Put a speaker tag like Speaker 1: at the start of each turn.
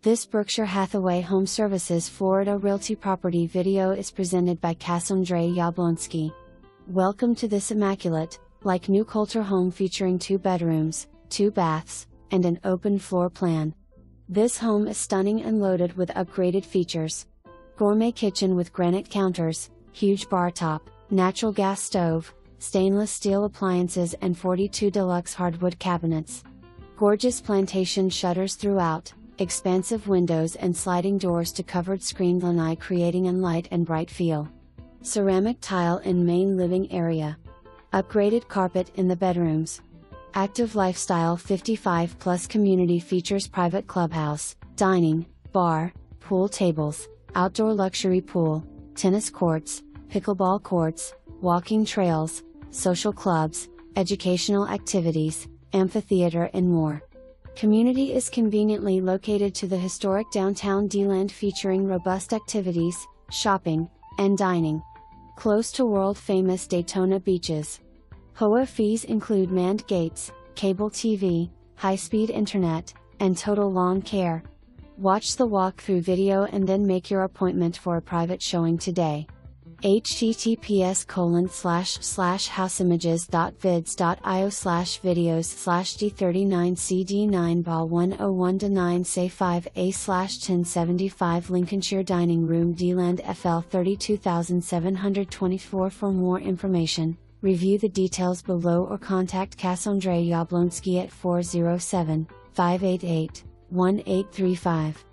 Speaker 1: This Berkshire Hathaway HomeServices Florida Realty property video is presented by Cassaundre Jablonski. Welcome to this immaculate, like new culture home featuring 2 bedrooms, 2 baths, and an open floor plan. This home is stunning and loaded with upgraded features. Gourmet kitchen with granite counters, huge bar top, natural gas stove, stainless steel appliances and 42 deluxe hardwood cabinets. Gorgeous plantation shutters throughout, expansive windows and sliding doors to covered screened lanai creating a light and bright feel. Ceramic tile in main living area. Upgraded carpet in the bedrooms. Active lifestyle 55+ community features private clubhouse, dining, bar, pool tables, outdoor luxury pool, tennis courts, pickleball courts, walking trails, social clubs, educational activities, amphitheater and more. Community is conveniently located to the historic downtown DELAND featuring robust activities, shopping, and dining. Close to world-famous Daytona beaches. HOA fees include manned gates, cable TV, high-speed internet, and total lawn care. Watch the walkthrough video and then make your appointment for a private showing today. https://housimages.vids.io/videos/D39CD9ball101-9say5A/1075 Lincolnshire Dining Room DELAND FL 32724. For more information, review the details below or contact Cassaundre Jablonski at 407-588-1835.